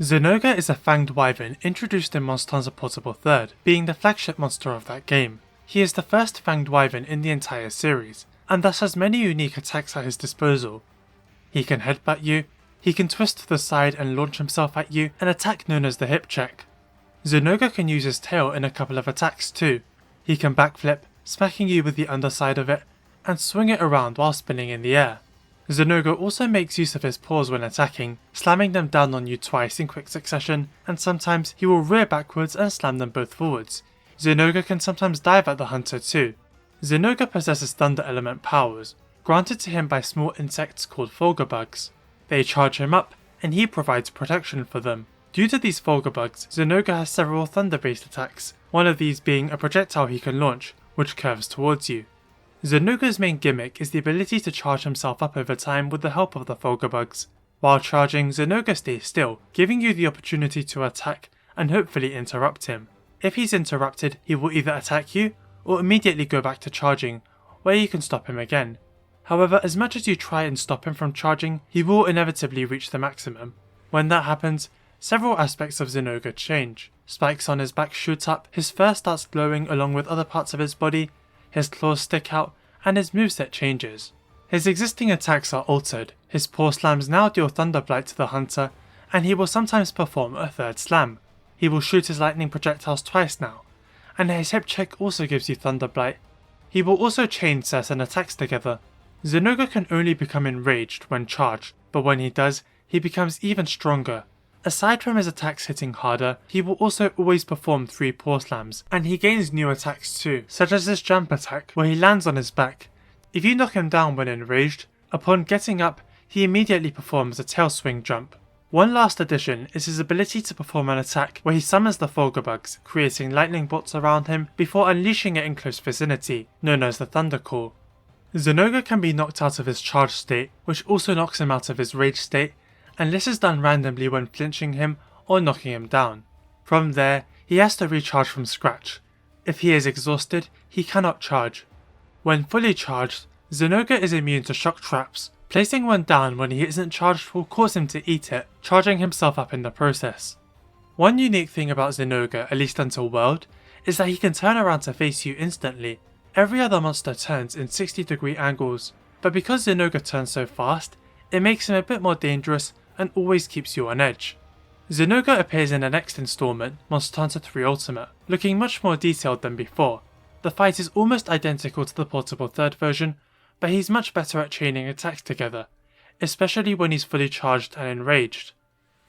Zinogre is a fanged wyvern introduced in Monster Hunter Portable 3rd, being the flagship monster of that game. He is the first fanged wyvern in the entire series, and thus has many unique attacks at his disposal. He can headbutt you, he can twist to the side and launch himself at you, an attack known as the hip check. Zinogre can use his tail in a couple of attacks too. He can backflip, smacking you with the underside of it, and swing it around while spinning in the air. Zinogre also makes use of his paws when attacking, slamming them down on you twice in quick succession, and sometimes he will rear backwards and slam them both forwards. Zinogre can sometimes dive at the hunter too. Zinogre possesses thunder element powers, granted to him by small insects called Fulgurbugs. They charge him up, and he provides protection for them. Due to these Fulgurbugs, Zinogre has several thunder-based attacks, one of these being a projectile he can launch, which curves towards you. Zinogre's main gimmick is the ability to charge himself up over time with the help of the Fulgurbugs. While charging, Zinogre stays still, giving you the opportunity to attack and hopefully interrupt him. If he's interrupted, he will either attack you or immediately go back to charging, where you can stop him again. However, as much as you try and stop him from charging, he will inevitably reach the maximum. When that happens, several aspects of Zinogre change. Spikes on his back shoot up, his fur starts glowing along with other parts of his body, his claws stick out, and his moveset changes. His existing attacks are altered, his paw slams now deal Thunder Blight to the hunter, and he will sometimes perform a third slam. He will shoot his lightning projectiles twice now, and his hip check also gives you Thunder Blight. He will also chain certain attacks together. Zinogre can only become enraged when charged, but when he does, he becomes even stronger. Aside from his attacks hitting harder, he will also always perform 3 paw slams, and he gains new attacks too, such as his jump attack, where he lands on his back. If you knock him down when enraged, upon getting up, he immediately performs a tail swing jump. One last addition is his ability to perform an attack where he summons the Fulgurbugs, creating lightning bolts around him before unleashing it in close vicinity, known as the Thunder Call. Zinogre can be knocked out of his charge state, which also knocks him out of his rage state, and this is done randomly when flinching him or knocking him down. From there, he has to recharge from scratch. If he is exhausted, he cannot charge. When fully charged, Zinogre is immune to shock traps. Placing one down when he isn't charged will cause him to eat it, charging himself up in the process. One unique thing about Zinogre, at least until World, is that he can turn around to face you instantly. Every other monster turns in 60-degree angles, but because Zinogre turns so fast, it makes him a bit more dangerous and always keeps you on edge. Zinogre appears in the next installment, Monster Hunter 3 Ultimate, looking much more detailed than before. The fight is almost identical to the Portable 3rd version, but he's much better at chaining attacks together, especially when he's fully charged and enraged.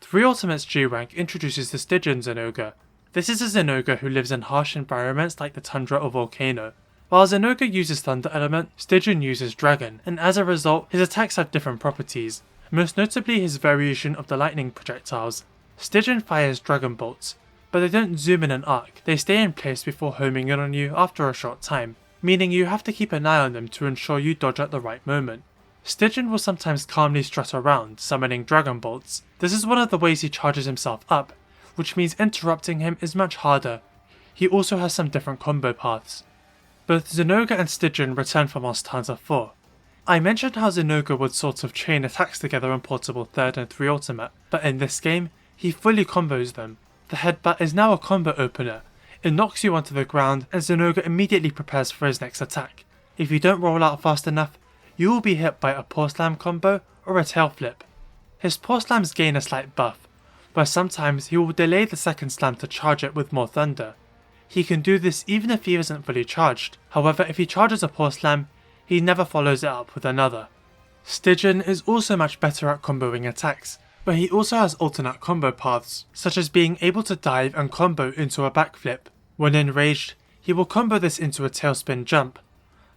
3 Ultimate's G rank introduces the Stygian Zinogre. This is a Zinogre who lives in harsh environments like the tundra or volcano. While Zinogre uses Thunder element, Stygian uses Dragon, and as a result, his attacks have different properties, most notably his variation of the lightning projectiles. Stygian fires Dragon bolts, but they don't zoom in an arc, they stay in place before homing in on you after a short time, meaning you have to keep an eye on them to ensure you dodge at the right moment. Stygian will sometimes calmly strut around, summoning Dragon bolts. This is one of the ways he charges himself up, which means interrupting him is much harder. He also has some different combo paths. Both Zinogre and Stygian return for Monster Hunter 4. I mentioned how Zinogre would sort of chain attacks together in Portable 3rd and 3 Ultimate, but in this game, he fully combos them. The headbutt is now a combo opener. It knocks you onto the ground and Zinogre immediately prepares for his next attack. If you don't roll out fast enough, you will be hit by a paw slam combo or a tail flip. His paw slams gain a slight buff, where sometimes he will delay the second slam to charge it with more thunder. He can do this even if he isn't fully charged. However, if he charges a paw slam, he never follows it up with another. Stygian is also much better at comboing attacks, but he also has alternate combo paths, such as being able to dive and combo into a backflip. When enraged, he will combo this into a tailspin jump.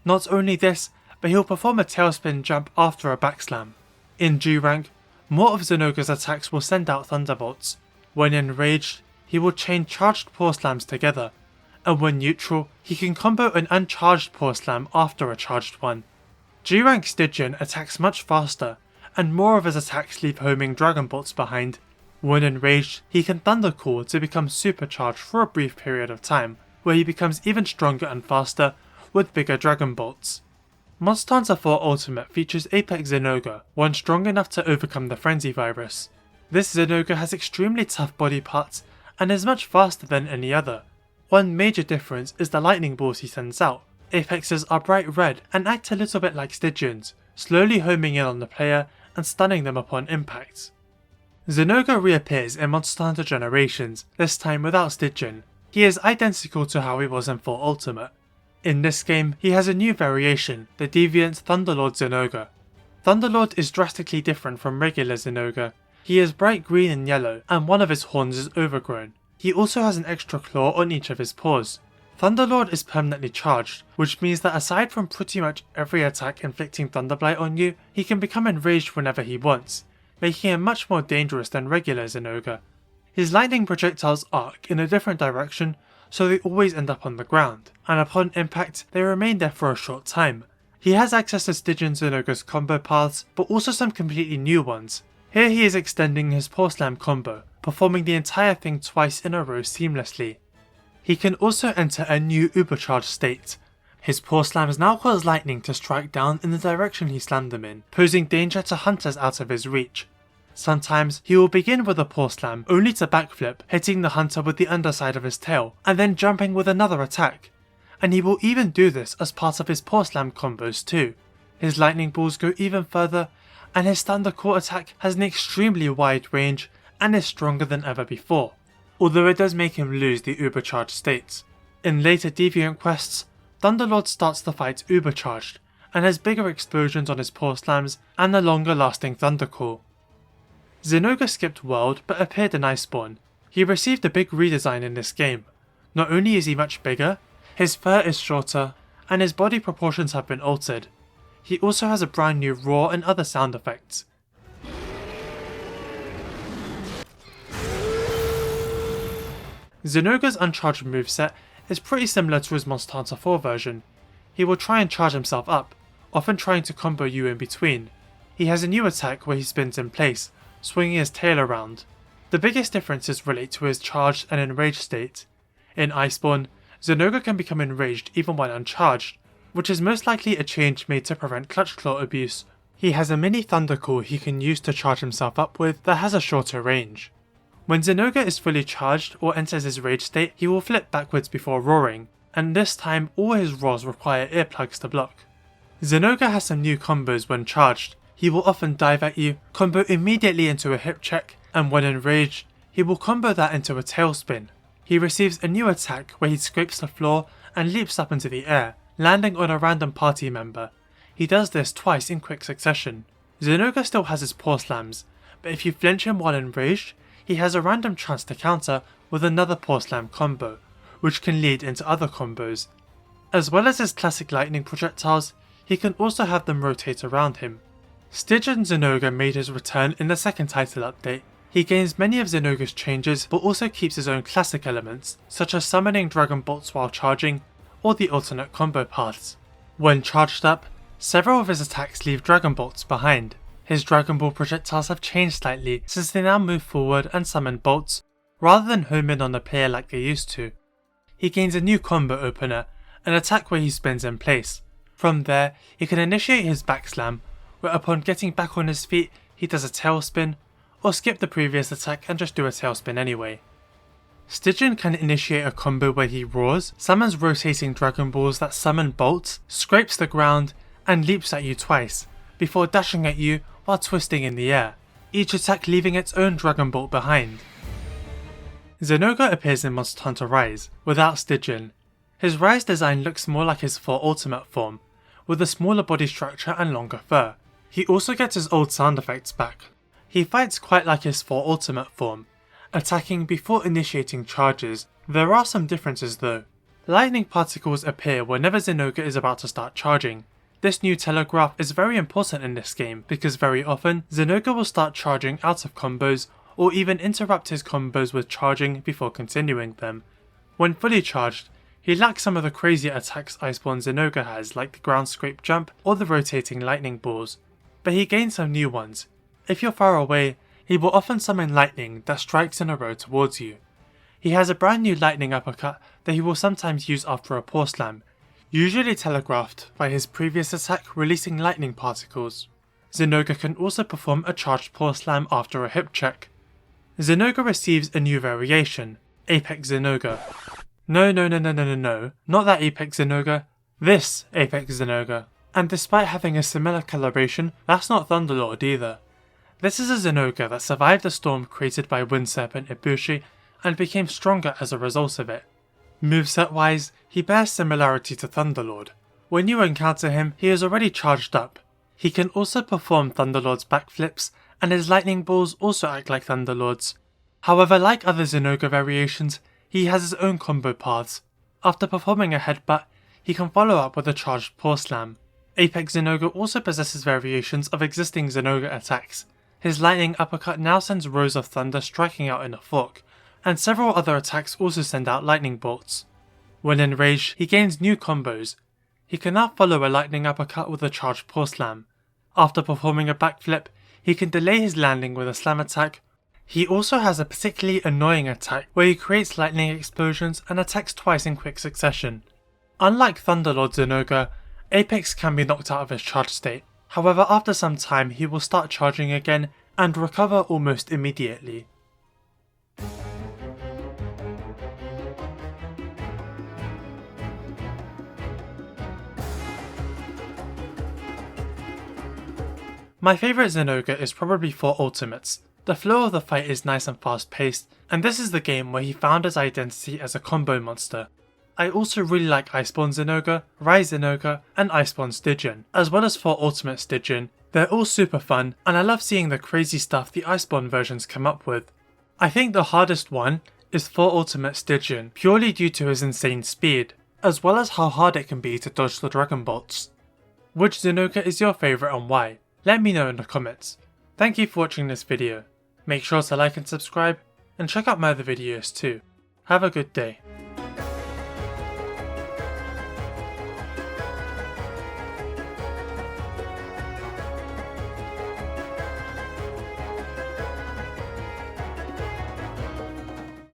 Not only this, but he'll perform a tailspin jump after a backslam. In G rank, more of Zinogre's attacks will send out thunderbolts. When enraged, he will chain charged paw slams together, and when neutral, he can combo an uncharged paw slam after a charged one. G rank Stygian attacks much faster, and more of his attacks leave homing Dragon bolts behind. When enraged, he can Thunder Call to become supercharged for a brief period of time, where he becomes even stronger and faster with bigger Dragon bolts. Monster Hunter 4 Ultimate features Apex Zinogre, one strong enough to overcome the Frenzy virus. This Zinogre has extremely tough body parts and is much faster than any other. One major difference is the lightning balls he sends out. Apexes are bright red and act a little bit like Stygians, slowly homing in on the player and stunning them upon impact. Zinogre reappears in Monster Hunter Generations, this time without Stygian. He is identical to how he was in 4 Ultimate. In this game, he has a new variation, the deviant Thunderlord Zinogre. Thunderlord is drastically different from regular Zinogre. He is bright green and yellow, and one of his horns is overgrown. He also has an extra claw on each of his paws. Thunderlord is permanently charged, which means that aside from pretty much every attack inflicting Thunderblight on you, he can become enraged whenever he wants, making him much more dangerous than regular Zinogre. His lightning projectiles arc in a different direction, so they always end up on the ground, and upon impact they remain there for a short time. He has access to Stygian Zinogre's combo paths, but also some completely new ones. Here he is extending his Paw Slam combo, performing the entire thing twice in a row seamlessly. He can also enter a new Ubercharged state. His Paw Slams now cause lightning to strike down in the direction he slammed them in, posing danger to hunters out of his reach. Sometimes he will begin with a Paw Slam only to backflip, hitting the hunter with the underside of his tail, and then jumping with another attack. And he will even do this as part of his Paw Slam combos too. His lightning balls go even further, and his Thunder Core attack has an extremely wide range and is stronger than ever before, although it does make him lose the Ubercharged states. In later Deviant quests, Thunderlord starts the fight Ubercharged, and has bigger explosions on his Paw Slams and a longer lasting Thunder Core. Zinogre skipped World but appeared in Iceborne. He received a big redesign in this game. Not only is he much bigger, his fur is shorter, and his body proportions have been altered. He also has a brand new roar and other sound effects. Zinogre's uncharged moveset is pretty similar to his Monster Hunter 4 version. He will try and charge himself up, often trying to combo you in between. He has a new attack where he spins in place, swinging his tail around. The biggest differences relate to his charged and enraged state. In Iceborne, Zinogre can become enraged even when uncharged, which is most likely a change made to prevent Clutch Claw abuse. He has a mini Thunder Core he can use to charge himself up with that has a shorter range. When Zinogre is fully charged or enters his rage state, he will flip backwards before roaring, and this time all his roars require earplugs to block. Zinogre has some new combos when charged. He will often dive at you, combo immediately into a hip check, and when enraged, he will combo that into a tailspin. He receives a new attack where he scrapes the floor and leaps up into the air, landing on a random party member. He does this twice in quick succession. Zinogre still has his Paw Slams, but if you flinch him while enraged, he has a random chance to counter with another Paw Slam combo, which can lead into other combos. As well as his classic lightning projectiles, he can also have them rotate around him. Stygian Zinogre made his return in the second title update. He gains many of Zinogre's changes but also keeps his own classic elements, such as summoning Dragon Bolts while charging, or the alternate combo paths. When charged up, several of his attacks leave Dragon Bolts behind. His Dragon Ball projectiles have changed slightly since they now move forward and summon bolts, rather than home in on the player like they used to. He gains a new combo opener, an attack where he spins in place. From there, he can initiate his backslam, where upon getting back on his feet, he does a tailspin, or skip the previous attack and just do a tailspin anyway. Stygian can initiate a combo where he roars, summons rotating Dragon Balls that summon bolts, scrapes the ground, and leaps at you twice, before dashing at you while twisting in the air, each attack leaving its own Dragon Bolt behind. Zinogre appears in Monster Hunter Rise, without Stygian. His Rise design looks more like his 4 Ultimate form, with a smaller body structure and longer fur. He also gets his old sound effects back. He fights quite like his 4 Ultimate form, attacking before initiating charges. There are some differences though. Lightning particles appear whenever Zinogre is about to start charging. This new telegraph is very important in this game because very often Zinogre will start charging out of combos or even interrupt his combos with charging before continuing them. When fully charged, he lacks some of the crazier attacks Iceborne Zinogre has like the ground scrape jump or the rotating lightning balls, but he gains some new ones. If you're far away, he will often summon lightning that strikes in a row towards you. He has a brand new lightning uppercut that he will sometimes use after a Paw Slam, usually telegraphed by his previous attack releasing lightning particles. Zinogre can also perform a charged Paw Slam after a hip check. Zinogre receives a new variation, Apex Zinogre. No, not that Apex Zinogre, this Apex Zinogre. And despite having a similar calibration, that's not Thunderlord either. This is a Zinogre that survived the storm created by Wind Serpent Ibushi and became stronger as a result of it. Moveset wise, he bears similarity to Thunderlord. When you encounter him, he is already charged up. He can also perform Thunderlord's backflips, and his lightning balls also act like Thunderlord's. However, like other Zinogre variations, he has his own combo paths. After performing a headbutt, he can follow up with a charged paw slam. Apex Zinogre also possesses variations of existing Zinogre attacks. His lightning uppercut now sends rows of thunder striking out in a fork, and several other attacks also send out lightning bolts. When enraged, he gains new combos. He can now follow a lightning uppercut with a charged paw slam. After performing a backflip, he can delay his landing with a slam attack. He also has a particularly annoying attack where he creates lightning explosions and attacks twice in quick succession. Unlike Thunderlord Zinogre, Apex can be knocked out of his charge state. However, after some time he will start charging again and recover almost immediately. My favourite Zinogre is probably 4 Ultimates. The flow of the fight is nice and fast paced, and this is the game where he found his identity as a combo monster. I also really like Iceborne Zinogre, Rise Zinogre, and Iceborne Stygian, as well as 4 Ultimate Stygian. They're all super fun, and I love seeing the crazy stuff the Iceborne versions come up with. I think the hardest one is 4 Ultimate Stygian, purely due to his insane speed, as well as how hard it can be to dodge the Dragon Bolts. Which Zinogre is your favourite and why? Let me know in the comments. Thank you for watching this video. Make sure to like and subscribe, and check out my other videos too. Have a good day.